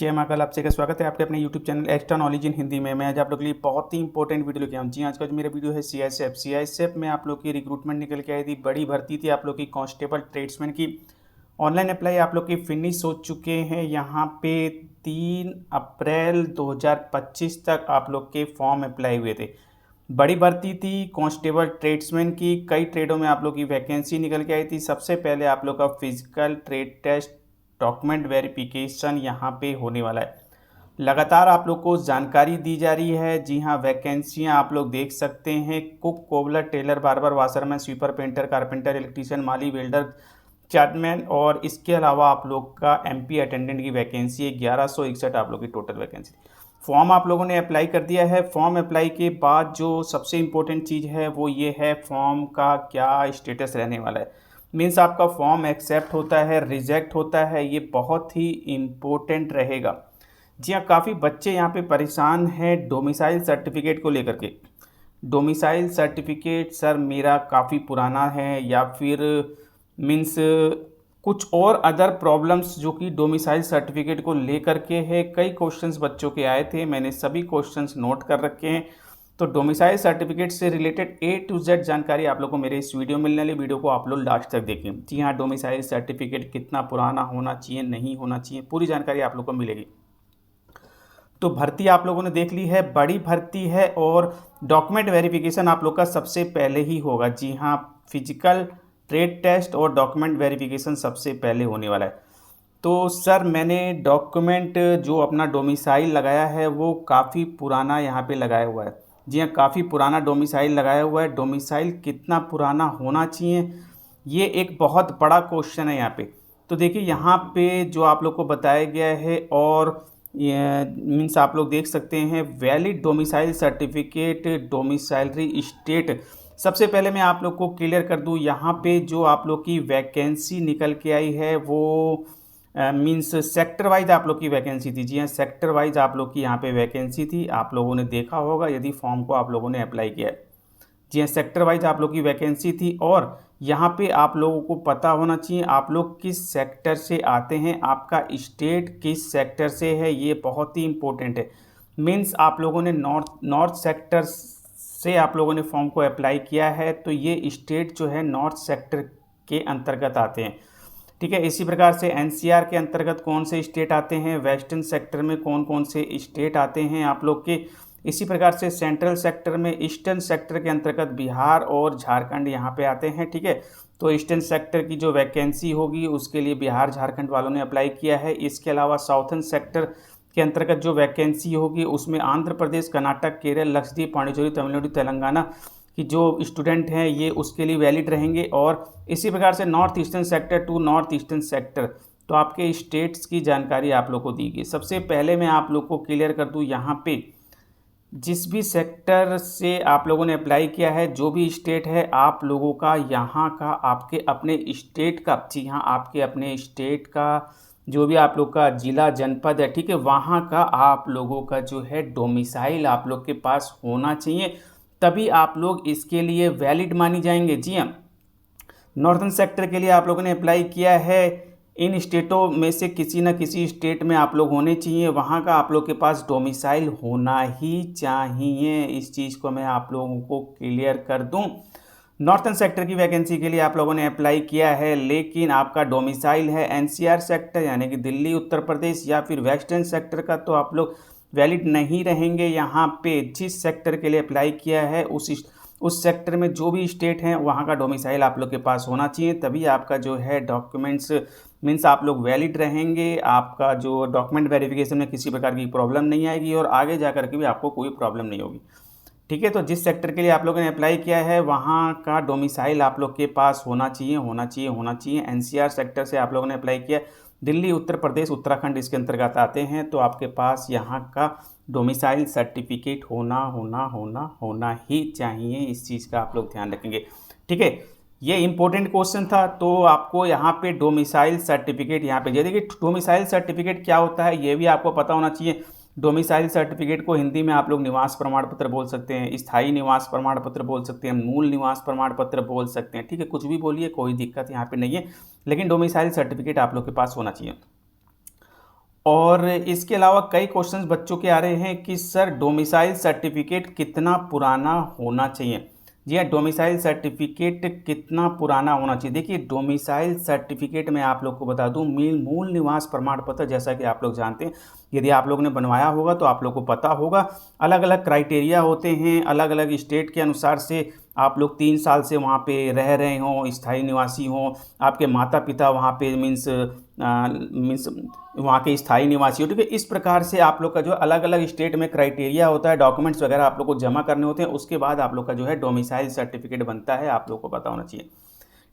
जय महाकाल। आपसे का स्वागत है आपके अपने YouTube channel extra knowledge in Hindi में। मैं आज आप लोग के लिए बहुत ही इंपॉर्टेंट वीडियो लेके आया हूँ। जी आज का जो मेरा वीडियो है सीआईएसएफ में आप लोग की रिक्रूटमेंट निकल के आई थी। बड़ी भर्ती थी आप लोग की कांस्टेबल ट्रेड्समैन की। ऑनलाइन अप्लाई आप लोग की फिनिश हो चुके हैं। यहाँ पे 3 अप्रैल 2025 तक आप लोग के फॉर्म अप्लाई हुए थे। बड़ी भर्ती थी कांस्टेबल ट्रेड्समैन की। कई ट्रेडों में आप लोग की वैकेंसी निकल के आई थी। सबसे पहले आप लोग का physical trade test document verification यहाँ पे होने वाला है। लगातार आप लोग को जानकारी दी जा रही है। जी हाँ, वैकेंसियाँ आप लोग देख सकते हैं। Cook, cobbler, tailor, barber, washerman, sweeper, painter, carpenter, electrician, माली, वेल्डर, चार्टमैन और इसके अलावा आप लोग का एमपी अटेंडेंट की वैकेंसी है। 1161 आप लोग की टोटल वैकेंसी। फॉर्म आप लोगों ने अप्लाई कर दिया है। फॉर्म अप्लाई के बाद जो सबसे इम्पोर्टेंट चीज़ है वो ये है फॉर्म का क्या स्टेटस रहने वाला है। मीन्स आपका फॉर्म एक्सेप्ट होता है, रिजेक्ट होता है, ये बहुत ही इम्पोर्टेंट रहेगा। जी हाँ, काफ़ी बच्चे यहाँ पे परेशान हैं डोमिसाइल सर्टिफिकेट को लेकर के। डोमिसाइल सर्टिफिकेट सर मेरा काफ़ी पुराना है या फिर मीन्स कुछ और अदर प्रॉब्लम्स जो कि डोमिसाइल सर्टिफिकेट को लेकर के है। कई क्वेश्चंस बच्चों के आए थे, मैंने सभी क्वेश्चंस नोट कर रखे हैं। तो डोमिसाइल सर्टिफिकेट से रिलेटेड A to Z जानकारी आप लोग को मेरे इस वीडियो में मिलने वाली। वीडियो को आप लोग लास्ट तक देखें। जी हाँ, डोमिसाइल सर्टिफिकेट कितना पुराना होना चाहिए, नहीं होना चाहिए, पूरी जानकारी आप लोग को मिलेगी। तो भर्ती आप लोगों ने देख ली है, बड़ी भर्ती है और डॉक्यूमेंट वेरिफिकेशन आप लोग का सबसे पहले ही होगा। जी हाँ, फिजिकल ट्रेड टेस्ट और डॉक्यूमेंट वेरिफिकेशन सबसे पहले होने वाला है। तो सर मैंने डॉक्यूमेंट जो अपना डोमिसाइल लगाया है वो काफ़ी पुराना यहाँ पे लगाया हुआ है। जी हाँ, काफ़ी पुराना डोमिसाइल लगाया हुआ है। डोमिसाइल कितना पुराना होना चाहिए, ये एक बहुत बड़ा क्वेश्चन है यहाँ पे। तो देखिए यहाँ पे जो आप लोग को बताया गया है और मीन्स आप लोग देख सकते हैं वैलिड डोमिसाइल सर्टिफिकेट डोमिसाइलरी स्टेट। सबसे पहले मैं आप लोग को क्लियर कर दूँ, यहाँ पे जो आप लोग की वैकेंसी निकल के आई है वो मीन्स सेक्टर वाइज आप लोग की वैकेंसी थी। जी हाँ, सेक्टर वाइज आप लोग की यहाँ पे वैकेंसी थी। आप लोगों ने देखा होगा यदि फॉर्म को आप लोगों ने अप्लाई किया है। जी हाँ, सेक्टर वाइज आप लोग की वैकेंसी थी और यहाँ पे आप लोगों को पता होना चाहिए आप लोग किस सेक्टर से आते हैं, आपका स्टेट किस सेक्टर से है, ये बहुत ही इम्पोर्टेंट है। मीन्स आप लोगों ने नॉर्थ सेक्टर से आप लोगों ने फॉर्म को अप्लाई किया है तो ये स्टेट जो है नॉर्थ सेक्टर के अंतर्गत आते हैं। ठीक है, इसी प्रकार से एनसीआर के अंतर्गत कौन से स्टेट आते हैं, वेस्टर्न सेक्टर में कौन कौन से स्टेट आते हैं आप लोग के। इसी प्रकार से सेंट्रल सेक्टर में ईस्टर्न सेक्टर के अंतर्गत बिहार और झारखंड यहाँ पे आते हैं। ठीक है, तो ईस्टर्न सेक्टर की जो वैकेंसी होगी उसके लिए बिहार झारखंड वालों ने अप्लाई किया है। इसके अलावा साउथर्न सेक्टर के अंतर्गत जो वैकेंसी होगी उसमें आंध्र प्रदेश, कर्नाटक, केरल, लक्षद्वीप, पांडिचेरी, तमिलनाडु, तेलंगाना कि जो स्टूडेंट हैं ये उसके लिए वैलिड रहेंगे। और इसी प्रकार से north eastern sector to north eastern sector, तो आपके स्टेट्स की जानकारी आप लोग को दी गई। सबसे पहले मैं आप लोग को क्लियर कर दूं, यहाँ पे जिस भी सेक्टर से आप लोगों ने अप्लाई किया है, जो भी स्टेट है, आप लोगों का यहाँ का आपके अपने स्टेट का, जी हाँ, आपके अपने स्टेट का जो भी आप लोग का जिला जनपद है, ठीक है, वहाँ का आप लोगों का जो है डोमिसाइल आप लोग के पास होना चाहिए, तभी आप लोग इसके लिए वैलिड मानी जाएंगे। जी हाँ, नॉर्थन सेक्टर के लिए आप लोगों ने अप्लाई किया है, इन स्टेटों में से किसी न किसी स्टेट में आप लोग होने चाहिए, वहाँ का आप लोग के पास डोमिसाइल होना ही चाहिए। इस चीज़ को मैं आप लोगों को क्लियर कर दूं। नॉर्थन सेक्टर की वैकेंसी के लिए आप लोगों ने अप्लाई किया है लेकिन आपका डोमिसाइल है एनसीआर सेक्टर यानी कि दिल्ली उत्तर प्रदेश या फिर वेस्टर्न सेक्टर का, तो आप लोग वैलिड नहीं रहेंगे। यहाँ पे जिस सेक्टर के लिए अप्लाई किया है उस सेक्टर में जो भी स्टेट हैं वहाँ का डोमिसाइल आप लोग के पास होना चाहिए, तभी आपका जो है डॉक्यूमेंट्स मीन्स आप लोग वैलिड रहेंगे। आपका जो डॉक्यूमेंट वेरिफिकेशन में किसी प्रकार की प्रॉब्लम नहीं आएगी और आगे जा कर के भी आपको कोई प्रॉब्लम नहीं होगी। ठीक है, तो जिस सेक्टर के लिए आप लोगों ने अप्लाई किया है वहाँ का डोमिसाइल आप लोग के पास होना चाहिए, होना चाहिए, होना चाहिए। एनसीआर सेक्टर से आप लोगों ने अप्लाई किया, दिल्ली, उत्तर प्रदेश, उत्तराखंड इसके अंतर्गत आते हैं, तो आपके पास यहाँ का डोमिसाइल सर्टिफिकेट होना ही चाहिए। इस चीज़ का आप लोग ध्यान रखेंगे। ठीक है, ये इंपॉर्टेंट क्वेश्चन था, तो आपको यहाँ पे डोमिसाइल सर्टिफिकेट यहाँ पे देखिए, डोमिसाइल सर्टिफिकेट क्या होता है ये भी आपको पता होना चाहिए। डोमिसाइल सर्टिफिकेट को हिंदी में आप लोग निवास प्रमाण पत्र बोल सकते हैं, स्थायी निवास प्रमाण पत्र बोल सकते हैं, मूल निवास प्रमाण पत्र बोल सकते हैं। ठीक है, कुछ भी बोलिए, कोई दिक्कत यहाँ पे नहीं है, लेकिन डोमिसाइल सर्टिफिकेट आप लोग के पास होना चाहिए। और इसके अलावा कई क्वेश्चंस बच्चों के आ रहे हैं कि सर डोमिसाइल सर्टिफिकेट कितना पुराना होना चाहिए। जी हाँ, डोमिसाइल सर्टिफिकेट कितना पुराना होना चाहिए। देखिए, डोमिसाइल सर्टिफिकेट में आप लोग को बता दूं, मूल निवास प्रमाण पत्र, जैसा कि आप लोग जानते हैं, यदि आप लोगों ने बनवाया होगा तो आप लोग को पता होगा, अलग अलग क्राइटेरिया होते हैं, अलग अलग स्टेट के अनुसार से आप लोग 3 साल से वहाँ पे रह रहे हों, स्थायी निवासी हों, आपके माता पिता वहाँ पे मीन्स वहाँ के स्थायी निवासी हो, ठीक है। इस प्रकार से आप लोग का जो अलग अलग स्टेट में क्राइटेरिया होता है, डॉक्यूमेंट्स वगैरह आप लोग को जमा करने होते हैं, उसके बाद आप लोग का जो है डोमिसाइल सर्टिफिकेट बनता है, आप लोग को पता होना चाहिए,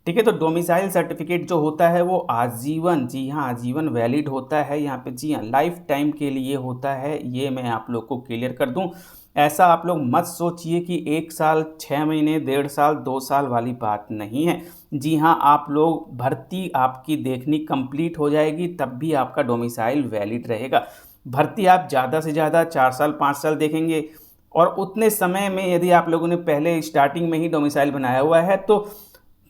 ठीक है। तो डोमिसाइल सर्टिफिकेट जो होता है वो आजीवन, जी हाँ, आजीवन वैलिड होता है यहाँ पे, जी हाँ, लाइफ टाइम के लिए होता है। ये मैं आप लोग को क्लियर कर दूं। ऐसा आप लोग मत सोचिए कि 1 साल 6 महीने 1.5 साल 2 साल वाली बात नहीं है। जी हाँ, आप लोग भर्ती आपकी देखनी कंप्लीट हो जाएगी तब भी आपका डोमिसाइल वैलिड रहेगा। भर्ती आप ज़्यादा से ज़्यादा 4 साल 5 साल देखेंगे, और उतने समय में यदि आप लोगों ने पहले स्टार्टिंग में ही डोमिसाइल बनाया हुआ है तो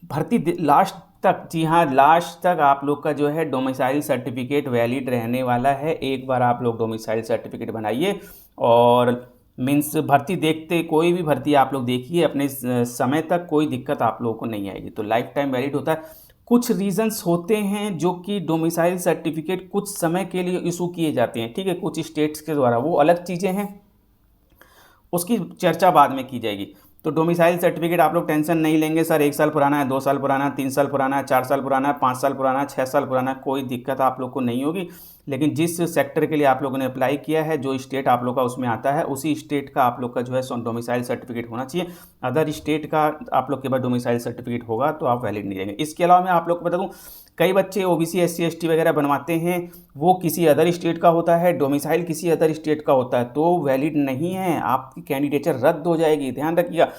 भर्ती लास्ट तक, जी हाँ, लास्ट तक आप लोग का जो है डोमिसाइल सर्टिफिकेट वैलिड रहने वाला है। एक बार आप लोग डोमिसाइल सर्टिफिकेट बनाइए और मीन्स भर्ती देखते, कोई भी भर्ती आप लोग देखिए, अपने समय तक कोई दिक्कत आप लोगों को नहीं आएगी। तो लाइफ टाइम वैलिड होता है। कुछ रीजंस होते हैं जो कि डोमिसाइल सर्टिफिकेट कुछ समय के लिए इशू किए जाते हैं, ठीक है, कुछ स्टेट्स के द्वारा, वो अलग चीज़ें हैं, उसकी चर्चा बाद में की जाएगी। तो डोमिसाइल सर्टिफिकेट आप लोग टेंशन नहीं लेंगे, सर 1 साल पुराना है, 2 साल पुराना है, 3 साल पुराना है, 4 साल पुराना है, 5 साल पुराना है, 6 साल पुराना है, कोई दिक्कत आप लोग को नहीं होगी। लेकिन जिस सेक्टर के लिए आप लोगों ने अप्लाई किया है, जो स्टेट आप लोग का उसमें आता है, उसी स्टेट का आप लोग का जो है डोमिसाइल सर्टिफिकेट होना चाहिए। अदर स्टेट का आप लोग के पास डोमिसाइल सर्टिफिकेट होगा तो आप वैलिड नहीं रहेंगे। इसके अलावा मैं आप लोग को बता दूँ, कई बच्चे ओबीसी SC ST वगैरह बनवाते हैं, वो किसी अदर स्टेट का होता है, डोमिसाइल किसी अदर स्टेट का होता है, तो वैलिड नहीं है, आपकी कैंडिडेचर रद्द हो जाएगी। ध्यान रखिएगा,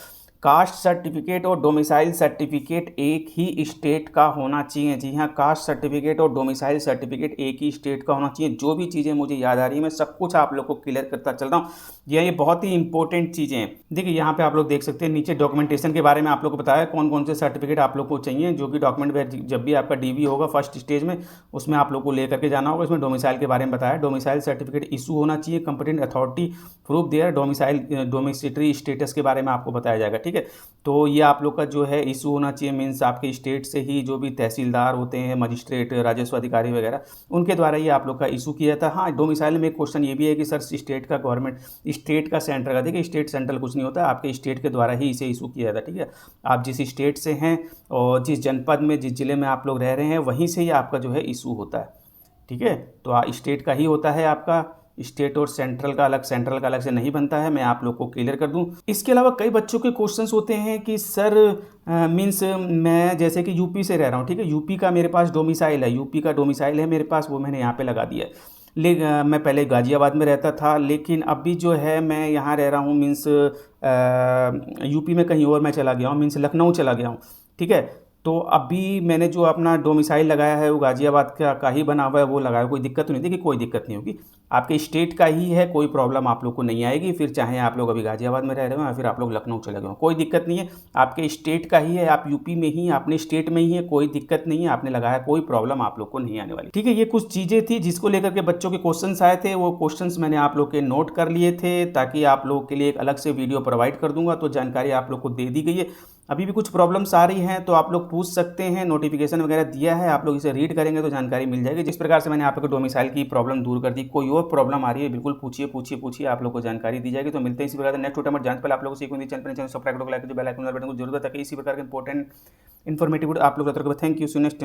कास्ट सर्टिफिकेट और डोमिसाइल सर्टिफिकेट एक ही स्टेट का होना चाहिए। जी हाँ, कास्ट सर्टिफिकेट और डोमिसाइल सर्टिफिकेट एक ही स्टेट का होना चाहिए। जो भी चीज़ें मुझे याद आ रही है मैं सब कुछ आप लोग को क्लियर करता चल रहा हूँ। ये बहुत ही इंपॉर्टेंट चीज़ें हैं। देखिए, यहाँ पे आप लोग देख सकते हैं, नीचे डॉक्यूमेंटेशन के बारे में आप लोग को बताया कौन कौन से सर्टिफिकेट आप लोग को चाहिए, जो कि डॉक्यूमेंट जब भी आपका DV होगा फर्स्ट स्टेज में, उसमें आप लोग को लेकर के जाना होगा। इसमें डोमिसाइल के बारे में बताया, डोमिसाइल सर्टिफिकेट इशू होना चाहिए, competent authority proof there domicile domiciliary status के बारे में आपको बताया जाएगा, ठीक है। तो ये आप लोग का जो है इशू होना चाहिए, मीन्स आपके स्टेट से ही जो भी तहसीलदार होते हैं, मजिस्ट्रेट, राजस्व अधिकारी वगैरह, उनके द्वारा ये आप लोग का इशू किया जाता है। हाँ, डोमिसाइल में एक क्वेश्चन ये भी है कि सर स्टेट का गवर्नमेंट, स्टेट का सेंटर का, देखिए स्टेट सेंट्रल कुछ नहीं होता, आपके स्टेट के द्वारा ही इसे इशू किया जाता है, ठीक है। आप जिस स्टेट से हैं और जिस जनपद में, जिस जिले में आप लोग रह रहे हैं, वहीं से ही आपका जो है इशू होता है, ठीक है। तो स्टेट का ही होता है आपका, स्टेट और सेंट्रल का अलग से नहीं बनता है। मैं आप लोग को क्लियर कर दूं। इसके अलावा कई बच्चों के क्वेश्चंस होते हैं कि सर मीन्स मैं जैसे कि यूपी से रह रहा हूं, ठीक है, यूपी का मेरे पास डोमिसाइल है, यूपी का डोमिसाइल है मेरे पास, वो मैंने यहाँ पे लगा दिया है। मैं पहले गाजियाबाद में रहता था, लेकिन अभी जो है मैं यहाँ रह रहा हूँ, मीन्स यूपी में कहीं और मैं चला गया हूँ, मीन्स लखनऊ चला गया हूँ, ठीक है। तो अभी मैंने जो अपना डोमिसाइल लगाया है वो गाजियाबाद का ही बना हुआ है, वो लगाया, कोई दिक्कत तो नहीं। देखिए, कोई दिक्कत नहीं होगी, आपके स्टेट का ही है, कोई प्रॉब्लम आप लोग को नहीं आएगी। फिर चाहे आप लोग अभी गाजियाबाद में रह रहे हो या फिर आप लोग लखनऊ चले गए हो, कोई दिक्कत नहीं है, आपके स्टेट का ही है, आप यूपी में ही, अपने स्टेट में ही है, कोई दिक्कत नहीं है, आपने लगाया, कोई प्रॉब्लम आप लोग को नहीं आने वाली, ठीक है। ये कुछ चीज़ें थी जिसको लेकर के बच्चों के क्वेश्चन आए थे, वो क्वेश्चन मैंने आप लोग के नोट कर लिए थे, ताकि आप लोग के लिए एक अलग से वीडियो प्रोवाइड कर दूंगा, तो जानकारी आप लोग को दे दी गई है। अभी भी कुछ प्रॉब्लम्स आ रही हैं तो आप लोग पूछ सकते हैं, नोटिफिकेशन वगैरह दिया है, आप लोग इसे रीड करेंगे तो जानकारी मिल जाएगी। जिस प्रकार से मैंने आप लोग को डोमिसाइल की प्रॉब्लम दूर कर दी, कोई और प्रॉब्लम आ रही है बिल्कुल पूछिए, आप लोग को जानकारी दी जाएगी। तो मिलते हैं इसी प्रकार नेक्स्ट टोटमर जान पर आप लोगों से चैनल सब्सक्राइब करो, लाइक जो बेल आइकन बटन को जरूरत है, इसी प्रकार के इंपॉर्टेंट इन्फॉर्मेटिव आप लोग। Thank you, next